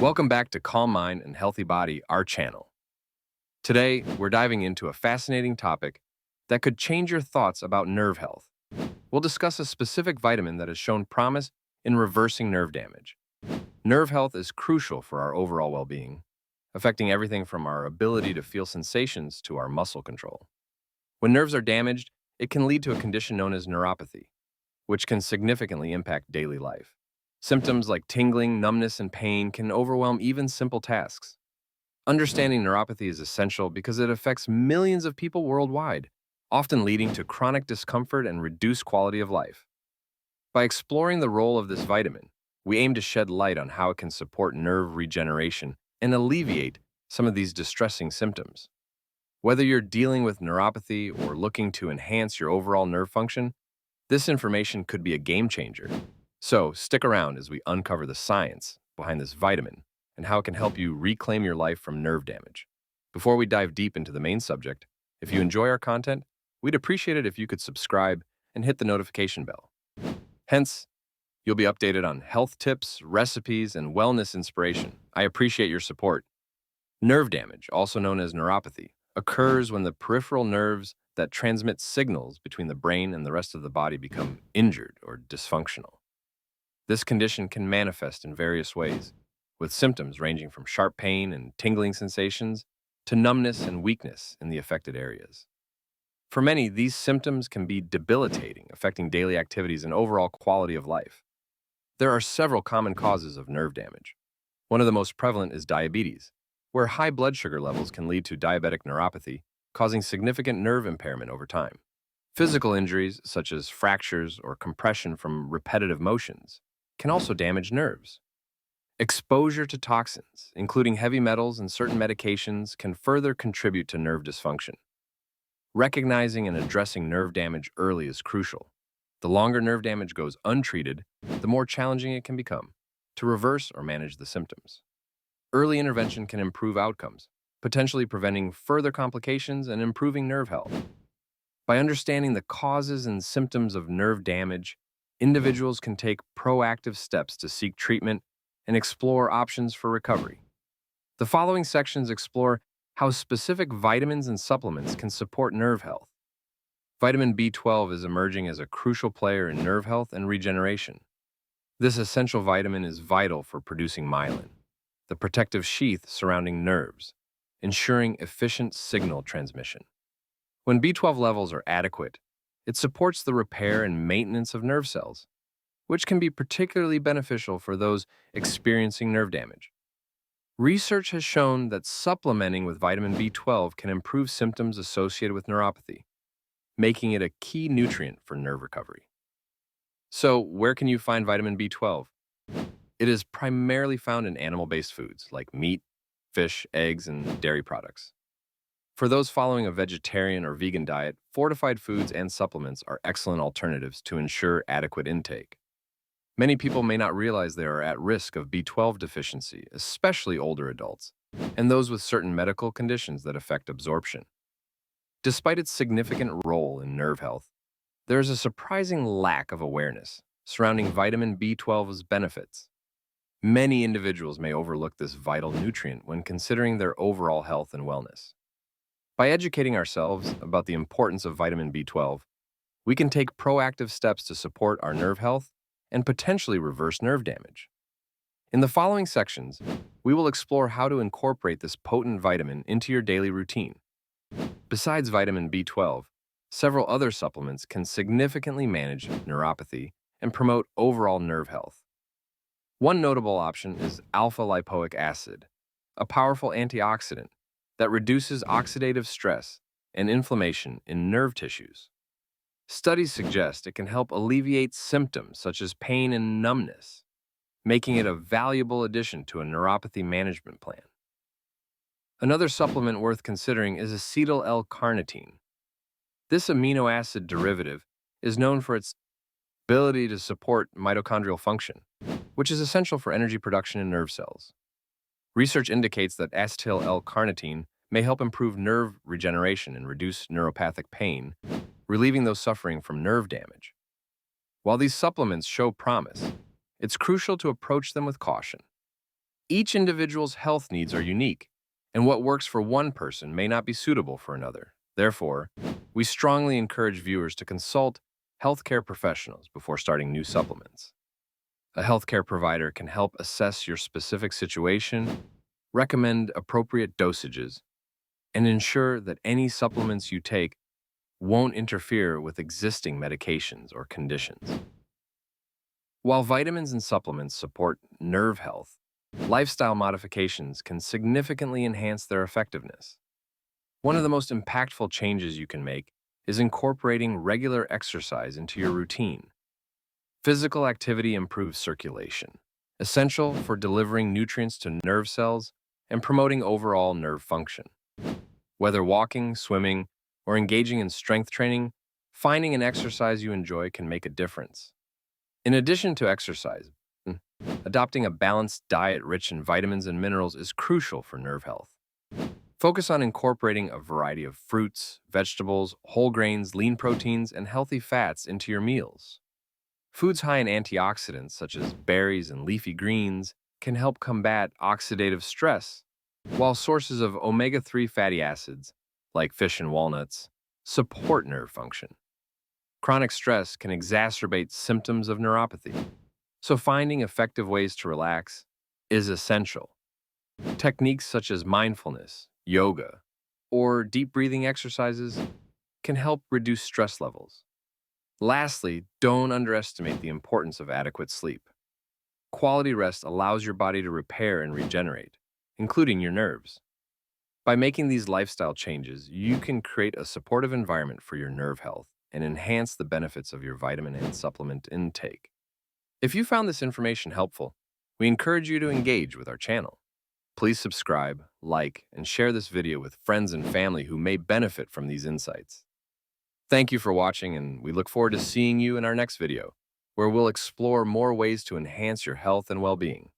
Welcome back to Calm Mind and Healthy Body, our channel. Today, we're diving into a fascinating topic that could change your thoughts about nerve health. We'll discuss a specific vitamin that has shown promise in reversing nerve damage. Nerve health is crucial for our overall well-being, affecting everything from our ability to feel sensations to our muscle control. When nerves are damaged, it can lead to a condition known as neuropathy, which can significantly impact daily life. Symptoms like tingling, numbness, and pain can overwhelm even simple tasks. Understanding neuropathy is essential because it affects millions of people worldwide, often leading to chronic discomfort and reduced quality of life. By exploring the role of this vitamin, we aim to shed light on how it can support nerve regeneration and alleviate some of these distressing symptoms. Whether you're dealing with neuropathy or looking to enhance your overall nerve function, this information could be a game changer. So, stick around as we uncover the science behind this vitamin and how it can help you reclaim your life from nerve damage. Before we dive deep into the main subject, if you enjoy our content, we'd appreciate it if you could subscribe and hit the notification bell. Hence, you'll be updated on health tips, recipes, and wellness inspiration. I appreciate your support. Nerve damage, also known as neuropathy, occurs when the peripheral nerves that transmit signals between the brain and the rest of the body become injured or dysfunctional. This condition can manifest in various ways, with symptoms ranging from sharp pain and tingling sensations to numbness and weakness in the affected areas. For many, these symptoms can be debilitating, affecting daily activities and overall quality of life. There are several common causes of nerve damage. One of the most prevalent is diabetes, where high blood sugar levels can lead to diabetic neuropathy, causing significant nerve impairment over time. Physical injuries, such as fractures or compression from repetitive motions, can also damage nerves. Exposure to toxins, including heavy metals and certain medications, can further contribute to nerve dysfunction. Recognizing and addressing nerve damage early is crucial. The longer nerve damage goes untreated, the more challenging it can become to reverse or manage the symptoms. Early intervention can improve outcomes, potentially preventing further complications and improving nerve health. By understanding the causes and symptoms of nerve damage, individuals can take proactive steps to seek treatment and explore options for recovery. The following sections explore how specific vitamins and supplements can support nerve health. Vitamin B12 is emerging as a crucial player in nerve health and regeneration. This essential vitamin is vital for producing myelin, the protective sheath surrounding nerves, ensuring efficient signal transmission. When B12 levels are adequate, it supports the repair and maintenance of nerve cells, which can be particularly beneficial for those experiencing nerve damage. Research has shown that supplementing with vitamin B12 can improve symptoms associated with neuropathy, making it a key nutrient for nerve recovery. So, where can you find vitamin B12? It is primarily found in animal-based foods like meat, fish, eggs, and dairy products. For those following a vegetarian or vegan diet, fortified foods and supplements are excellent alternatives to ensure adequate intake. Many people may not realize they are at risk of B12 deficiency, especially older adults, and those with certain medical conditions that affect absorption. Despite its significant role in nerve health, there is a surprising lack of awareness surrounding vitamin B12's benefits. Many individuals may overlook this vital nutrient when considering their overall health and wellness. By educating ourselves about the importance of vitamin B12, we can take proactive steps to support our nerve health and potentially reverse nerve damage. In the following sections, we will explore how to incorporate this potent vitamin into your daily routine. Besides vitamin B12, several other supplements can significantly manage neuropathy and promote overall nerve health. One notable option is alpha-lipoic acid, a powerful antioxidant that reduces oxidative stress and inflammation in nerve tissues. Studies suggest it can help alleviate symptoms such as pain and numbness, making it a valuable addition to a neuropathy management plan. Another supplement worth considering is acetyl L-carnitine. This amino acid derivative is known for its ability to support mitochondrial function, which is essential for energy production in nerve cells. Research indicates that acetyl L-carnitine may help improve nerve regeneration and reduce neuropathic pain, relieving those suffering from nerve damage. While these supplements show promise, it's crucial to approach them with caution. Each individual's health needs are unique, and what works for one person may not be suitable for another. Therefore, we strongly encourage viewers to consult healthcare professionals before starting new supplements. A healthcare provider can help assess your specific situation, recommend appropriate dosages, and ensure that any supplements you take won't interfere with existing medications or conditions. While vitamins and supplements support nerve health, lifestyle modifications can significantly enhance their effectiveness. One of the most impactful changes you can make is incorporating regular exercise into your routine. Physical activity improves circulation, essential for delivering nutrients to nerve cells and promoting overall nerve function. Whether walking, swimming, or engaging in strength training, finding an exercise you enjoy can make a difference. In addition to exercise, adopting a balanced diet rich in vitamins and minerals is crucial for nerve health. Focus on incorporating a variety of fruits, vegetables, whole grains, lean proteins, and healthy fats into your meals. Foods high in antioxidants, such as berries and leafy greens, can help combat oxidative stress, while sources of omega-3 fatty acids, like fish and walnuts, support nerve function. Chronic stress can exacerbate symptoms of neuropathy, so finding effective ways to relax is essential. Techniques such as mindfulness, yoga, or deep breathing exercises can help reduce stress levels. Lastly, don't underestimate the importance of adequate sleep. Quality rest allows your body to repair and regenerate, including your nerves. By making these lifestyle changes, you can create a supportive environment for your nerve health and enhance the benefits of your vitamin and supplement intake. If you found this information helpful, we encourage you to engage with our channel. Please subscribe, like, and share this video with friends and family who may benefit from these insights. Thank you for watching, and we look forward to seeing you in our next video, where we'll explore more ways to enhance your health and well-being.